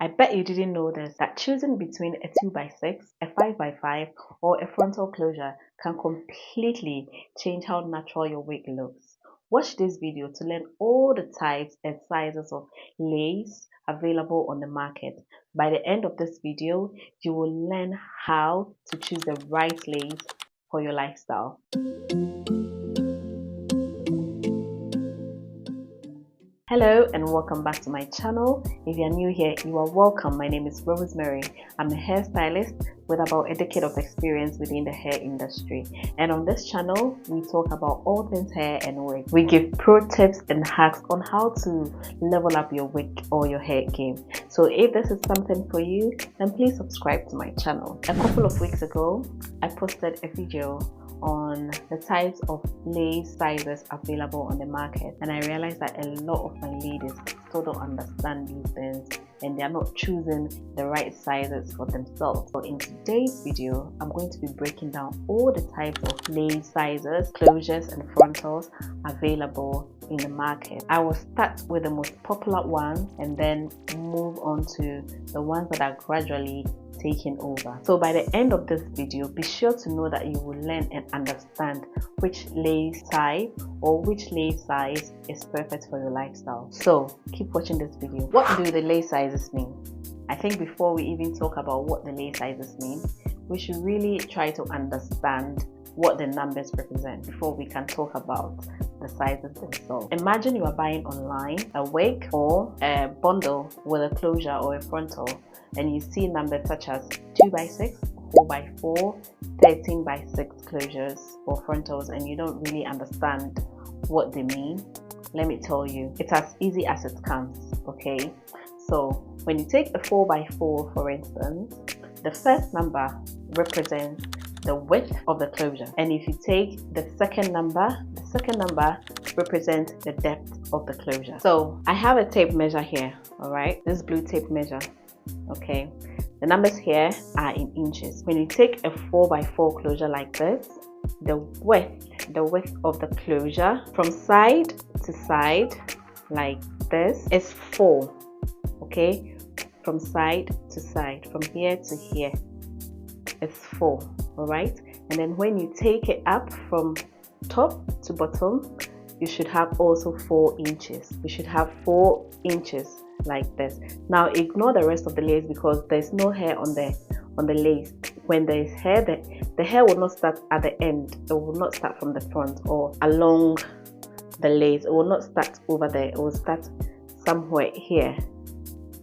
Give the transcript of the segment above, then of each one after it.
I bet you didn't know this, that choosing between a 2x6, a 5x5 or a frontal closure can completely change how natural your wig looks. Watch this video to learn all the types and sizes of lace available on the market. By the end of this video, you will learn how to choose the right lace for your lifestyle. Hello and welcome back to my channel. If you are new here, you are welcome. My name is Rosemary. I'm a hairstylist with about a decade of experience within the hair industry. And on this channel, we talk about all things hair and wig. We give pro tips and hacks on how to level up your wig or your hair game. So if this is something for you, then please subscribe to my channel. A couple of weeks ago, I posted a video on the types of lace sizes available on the market, and I realized that a lot of my ladies still don't understand these things and they are not choosing the right sizes for themselves. So in today's video, I'm going to be breaking down all the types of lace sizes, closures and frontals available in the market. I will start with the most popular ones and then move on to the ones that are gradually taking over. So by the end of this video, be sure to know that you will learn and understand which lace type or which lace size is perfect for your lifestyle. So keep watching this video. What do the lace sizes mean? I think before we even talk about what the lace sizes mean, we should really try to understand what the numbers represent before we can talk about the sizes themselves. Imagine you are buying online a wig or a bundle with a closure or a frontal, and you see numbers such as 2x6, 4x4, 13x6 closures or frontals, and you don't really understand what they mean. Let me tell you, it's as easy as it comes, okay? So when you take a 4x4, for instance, the first number represents the width of the closure, and if you take the second number represents the depth of the closure. So I have a tape measure here, all right, this blue tape measure. Okay, the numbers here are in inches. When you take a 4x4 closure like this, the width of the closure from side to side like this is 4. Okay, from side to side, from here to here, it's 4. All right, and then when you take it up from top to bottom, you should have also 4 inches. You should have 4 inches like this. Now ignore the rest of the lace because there's no hair on the lace. When there is hair, the hair will not start at the end. It will not start from the front or along the lace. It will not start over there. It will start somewhere here.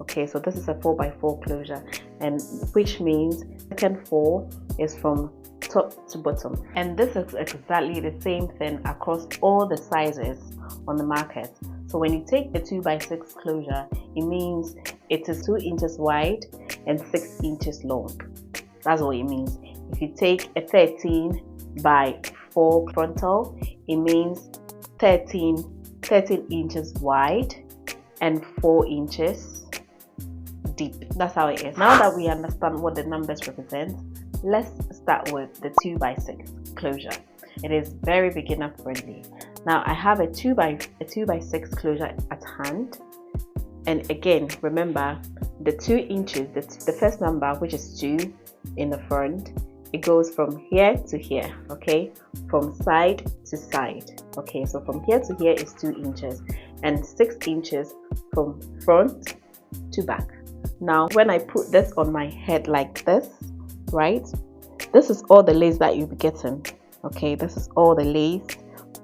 Okay, so this is a 4x4 closure, and which means second 4 is from top to bottom. And this is exactly the same thing across all the sizes on the market. So when you take a 2x6 closure, it means it is 2 inches wide and 6 inches long. That's what it means. If you take a 13x4 frontal, it means 13 inches wide and 4 inches deep. That's how it is. Now that we understand what the numbers represent, let's start with the 2x6 closure. It is very beginner friendly. Now I have a 2x6 closure at hand, and again remember the 2 inches, the first number, which is 2 in the front, it goes from here to here, okay, from side to side. Okay, so from here to here is 2 inches and 6 inches from front to back. Now when I put this on my head like this, right, this is all the lace that you'll be getting. Okay, this is all the lace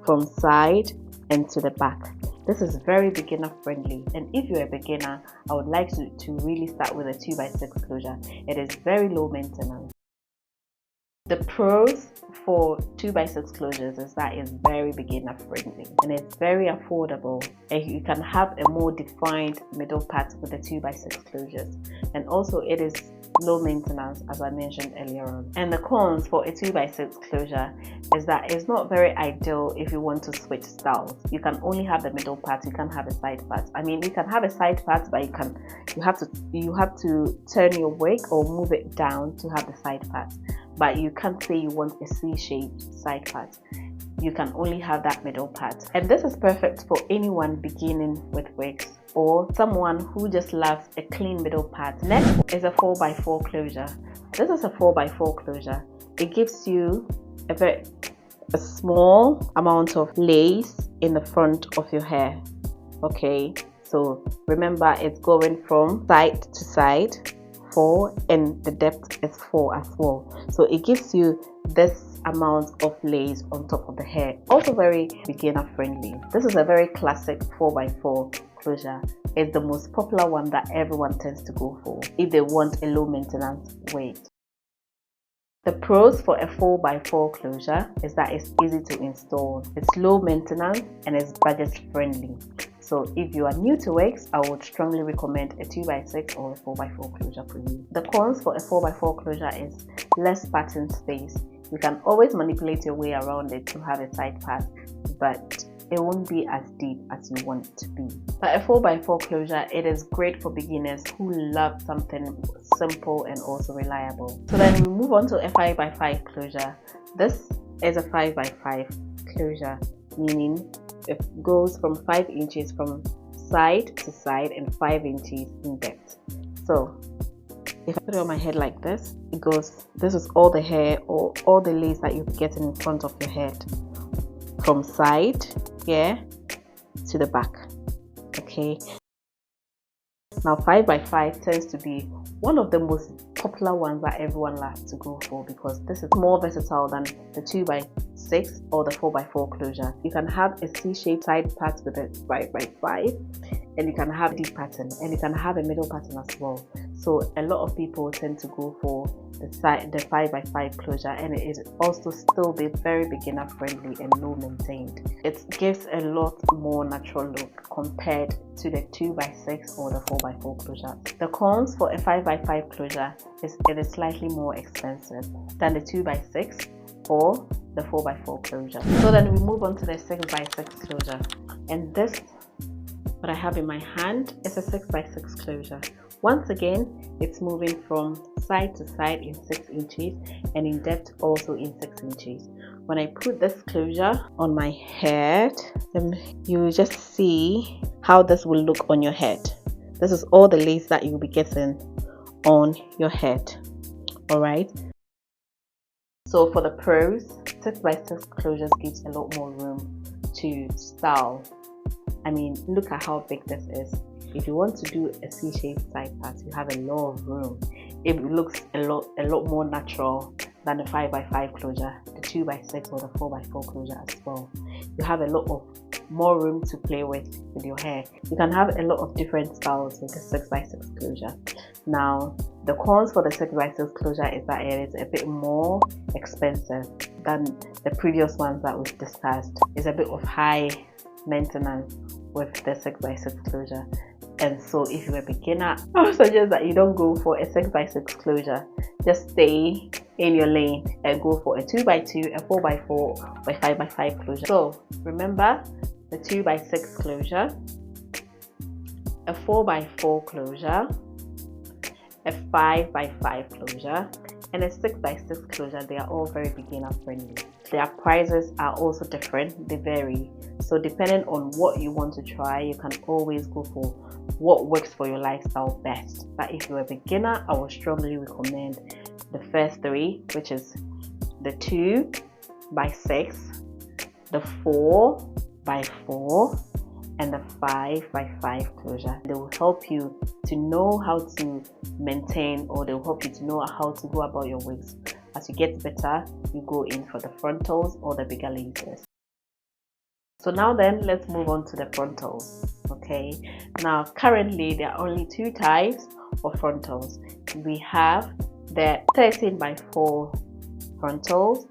from side and to the back. This is very beginner friendly, and if you're a beginner, I would like to really start with a 2x6 closure. It is very low maintenance. The pros for 2x6 closures is that it's very beginner friendly and it's very affordable, and you can have a more defined middle part with the 2x6 closures, and also it is low maintenance, as I mentioned earlier on. And the cons for a 2x6 closure is that it's not very ideal if you want to switch styles. You can only have the middle part, you can't have a side part. I mean, you can have a side part, but you have to turn your wig or move it down to have the side part. But you can't say you want a C-shaped side part. You can only have that middle part. And this is perfect for anyone beginning with wigs. or someone who just loves a clean middle part. Next is a 4x4 closure. This is a 4x4 closure. It gives you a small amount of lace in the front of your hair. Okay, so remember, it's going from side to side 4, and the depth is 4 as well. So it gives you this amount of lace on top of the hair. Also very beginner friendly. This is a very classic 4x4 closure. It's the most popular one that everyone tends to go for if they want a low maintenance wig. The pros for a 4x4 closure is that it's easy to install, it's low maintenance, and it's budget friendly. So if you are new to wigs, I would strongly recommend a 2x6 or a 4x4 closure for you. The cons for a 4x4 closure is less pattern space. You can always manipulate your way around it to have a side part, but it won't be as deep as you want it to be. But a 4x4 closure, it is great for beginners who love something simple and also reliable. So then we move on to a 5x5 closure. This is a 5x5 closure, meaning it goes from 5 inches from side to side and 5 inches in depth. So if I put it on my head like this, it goes, this is all the hair or all the lace that you'll be getting in front of your head, from side here to the back. Okay, now 5x5 tends to be one of the most popular ones that everyone loves to go for, because this is more versatile than the 2x6 or the 4x4 closure. You can have a C-shaped side part with a 5x5, and you can have a deep pattern, and you can have a middle pattern as well. So a lot of people tend to go for the 5x5 closure, and it is also still be very beginner friendly and low maintained. It gives a lot more natural look compared to the 2x6 or the 4x4 closure. The cons for a 5x5 closure is it is slightly more expensive than the 2x6 or the 4x4 closure. So then we move on to the 6x6 closure, and this, what I have in my hand, is a 6x6 closure. Once again, it's moving from side to side in 6 inches and in depth also in 6 inches. When I put this closure on my head, you will just see how this will look on your head. This is all the lace that you'll be getting on your head. Alright, so for the pros, 6x6 closures gives a lot more room to style. I mean, look at how big this is. If you want to do a C-shaped side part, you have a lot of room. It looks a lot more natural than the 5x5 closure, the 2x6 or the 4x4 closure as well. You have a lot of more room to play with your hair. You can have a lot of different styles with the 6x6 closure. Now, the cons for the 6x6 closure is that it is a bit more expensive than the previous ones that we've discussed. It's a bit of high maintenance with the 6x6 closure. And so if you're a beginner, I would suggest that you don't go for a 6x6 closure. Just stay in your lane and go for a 2x2, a 4x4, or a 5x5 closure. So remember, the 2x6 closure, a 4x4 closure, a 5x5 closure, and a 6x6 closure. They are all very beginner friendly. Their prices are also different, they vary. So depending on what you want to try, you can always go for what works for your lifestyle best. But if you're a beginner, I would strongly recommend the first 3, which is the 2x6, the 4x4, and the 5x5 closure. They will help you to know how to maintain, or they will help you to know how to go about your wigs. As you get better, you go in for the frontals or the bigger laces. So now then, let's move on to the frontals. Okay, now currently there are only 2 types of frontals. We have the 13x4 frontals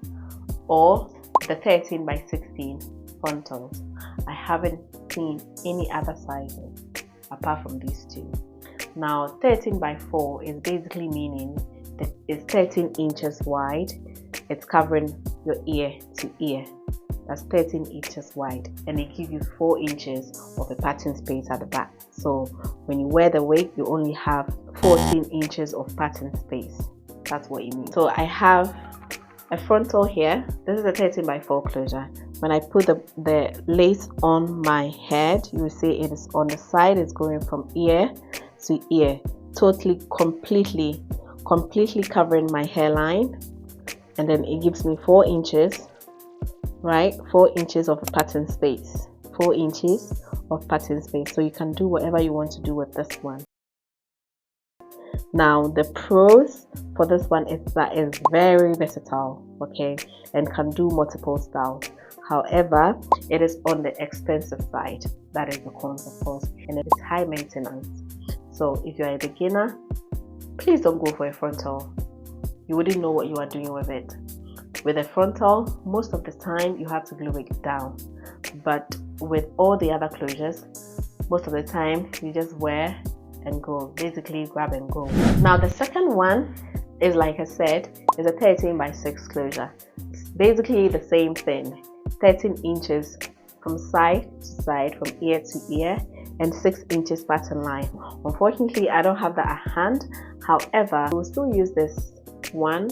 or the 13x16 frontals. I haven't seen any other sizes apart from these 2. Now 13x4 is basically meaning that it's 13 inches wide. It's covering your ear to ear. That's 13 inches wide, and it gives you 4 inches of a pattern space at the back. So when you wear the wig, you only have 14 inches of pattern space. That's what it means. So I have a frontal here. This is a 13x4 closure. when I put the lace on my head, you will see it is on the side. It's going from ear to ear, totally completely covering my hairline. And then it gives me 4 inches, right? 4 inches of pattern space, 4 inches of pattern space. So you can do whatever you want to do with this one. Now the pros for this one is that it's very versatile, okay, and can do multiple styles. However, it is on the expensive side. That is the cons, of course, and it is high maintenance. So if you're a beginner, please don't go for a frontal. You wouldn't know what you are doing with it. With a frontal, most of the time you have to glue it down, but with all the other closures, most of the time you just wear and go, basically grab and go. Now the second one is, like I said, is a 13 by 6 closure. It's basically the same thing, 13 inches from side to side, from ear to ear, and 6 inches pattern line. Unfortunately, I don't have that at hand. However, we'll still use this one,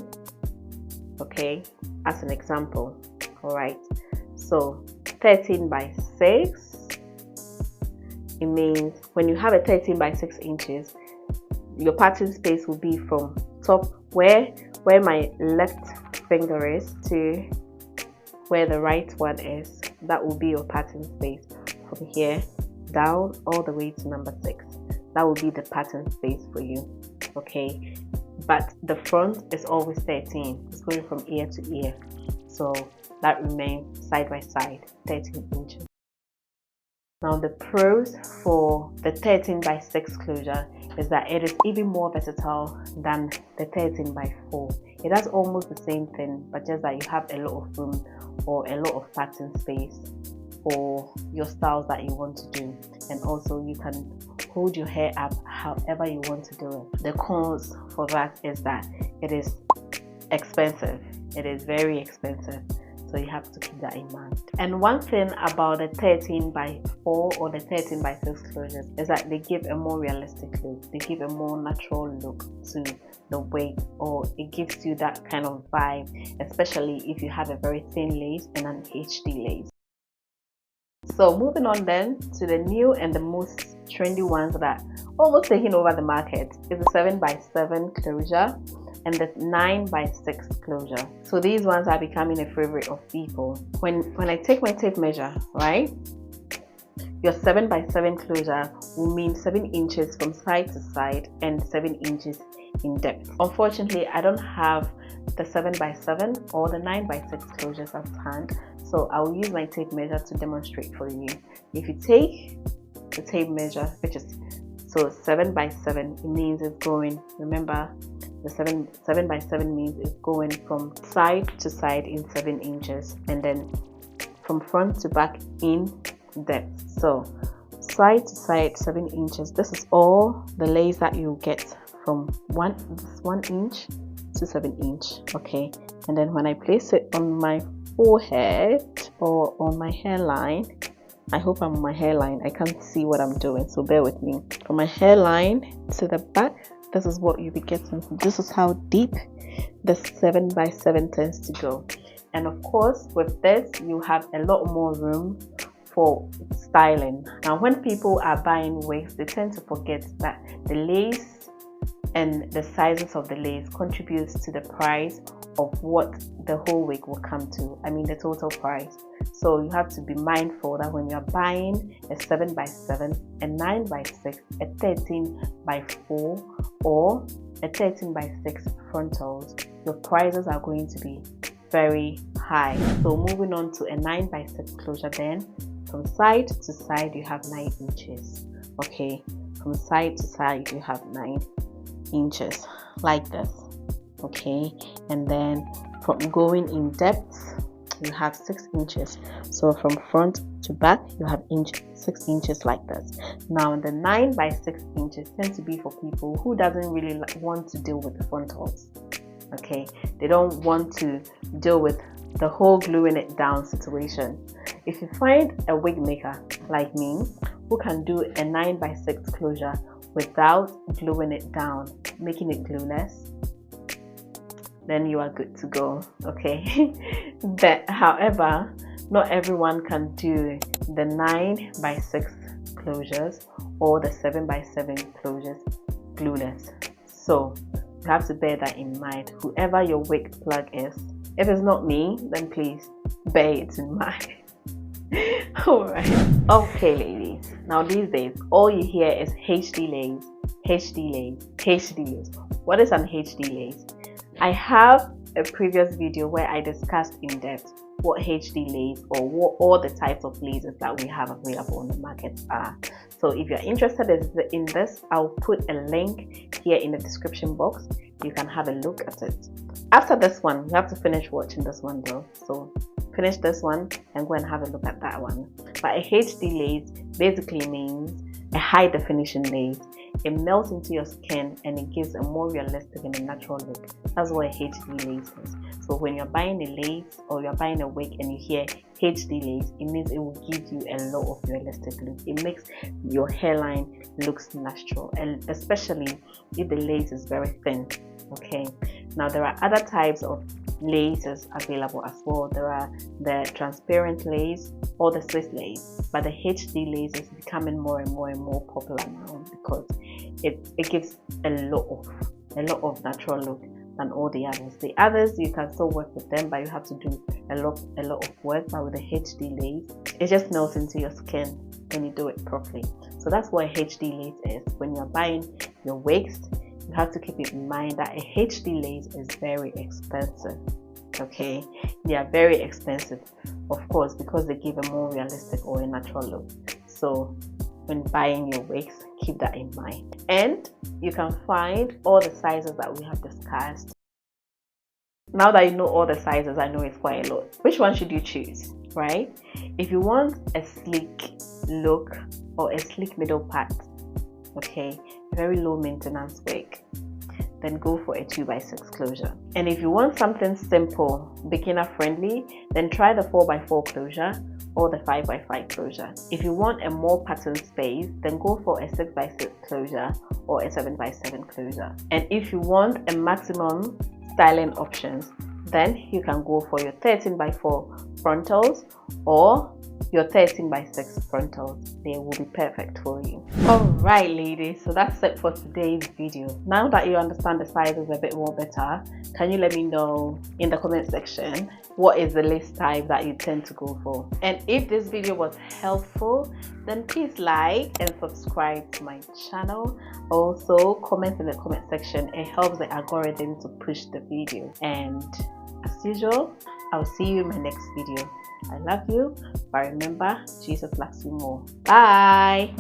okay, as an example. All right, so 13 by 6, it means when you have a 13 by 6 inches, your pattern space will be from top where my left finger is to where the right one is. That will be your pattern space from here down all the way to number 6. That will be the pattern space for you, okay? But the front is always 13. It's going from ear to ear, so that remains side by side, 13 inches. Now the pros for the 13 by 6 closure is that it is even more versatile than the 13 by 4. It has almost the same thing, but just that you have a lot of room or a lot of pattern space for your styles that you want to do, and also you can hold your hair up however you want to do it. The cons for that is that it is expensive. It is very expensive, so you have to keep that in mind. And one thing about the 13 by 4 or the 13 by 6 closures is that they give a more realistic look. They give a more natural look to the wig, or it gives you that kind of vibe, especially if you have a very thin lace and an HD lace. So moving on then to the new and the most trendy ones that are almost taking over the market is the 7 by 7 closure and the 9 by 6 closure. So these ones are becoming a favorite of people. When I take my tape measure, right, your 7 by 7 closure will mean 7 inches from side to side and 7 inches in depth. Unfortunately, I don't have the 7 by 7 or the 9 by 6 closures at hand, so I will use my tape measure to demonstrate for you. If you take the tape measure, which is 7 by 7, it means it's going, remember, the 7 by 7 means it's going from side to side in 7 inches, and then from front to back in depth. So side to side 7 inches. This is all the lace that you get from 1 inch to 7 inch, okay? And then when I place it on my forehead or on my hairline, I hope I'm on my hairline, I can't see what I'm doing, so bear with me. From my hairline to the back, this is what you'll be getting. This is how deep the 7 by 7 tends to go. And of course, with this, you have a lot more room for styling. Now, when people are buying wigs, they tend to forget that the lace and the sizes of the lace contributes to the price of what the whole wig will come to. I mean, the total price. So you have to be mindful that when you're buying a 7 by 7, a 9 by 6, a 13 by 4, or a 13 by 6 frontals, your prices are going to be very high. So moving on to a 9 by 6 closure, then from side to side you have 9 inches. Okay, from side to side you have 9 inches like this. Okay, and then from going in depth you have 6 inches. So from front to back you have 6 inches like this. Now the 9 by 6 inches tends to be for people who doesn't really want to deal with the frontals. Okay, they don't want to deal with the whole gluing it down situation. If you find a wig maker like me who can do a 9 by 6 closure without gluing it down, making it glueless, then you are good to go. Okay. But however, not everyone can do the 9x6 closures or the 7x7 closures glueless. So you have to bear that in mind. Whoever your wig plug is, if it's not me, then please bear it in mind. Alright. Okay, ladies. Now these days, all you hear is HD lace, HD lace, HD lace. What is an HD lace? I have a previous video where I discussed in depth what HD lace or what all the types of laces that we have available on the market are. So if you're interested in this, I'll put a link here in the description box. You can have a look at it. After this one, you have to finish watching this one though. So finish this one and go and have a look at that one. But a HD lace basically means a high definition lace. It melts into your skin and it gives a more realistic and a natural look. That's what a HD lace is. So when you're buying a lace or you're buying a wig and you hear HD lace, it means it will give you a lot of realistic look. It makes your hairline looks natural, and especially if the lace is very thin. Okay, now there are other types of laces available as well. There are the transparent lace or the Swiss lace, but the HD lace is becoming more and more popular now because it gives a lot of natural look than all the others. The others you can still work with them, but you have to do a lot of work. But with the HD lace, it just melts into your skin when you do it properly. So that's what a HD lace is. When you're buying your wigs, you have to keep it in mind that a HD lace is very expensive. Okay, they are very expensive, of course, because they give a more realistic or a natural look. So when buying your wigs, keep that in mind. And you can find all the sizes that we have discussed. Now that you know all the sizes, I know it's quite a lot. Which one should you choose, right? If you want a sleek look or a sleek middle part, okay, very low maintenance wig, then go for a 2x6 closure. And if you want something simple, beginner friendly, then try the 4x4 closure or the 5x5 closure. If you want a more pattern space, then go for a 6x6 closure or a 7x7 closure. And if you want a maximum styling options, then you can go for your 13x4 frontals or your 13x6 frontals. They will be perfect for you. Alright ladies, so that's it for today's video. Now that you understand the sizes a bit more better, can you let me know in the comment section what is the lace type that you tend to go for? And if this video was helpful, then please like and subscribe to my channel. Also comment in the comment section. It helps the algorithm to push the video. And as usual, I'll see you in my next video. I love you, but remember, Jesus loves you more. Bye.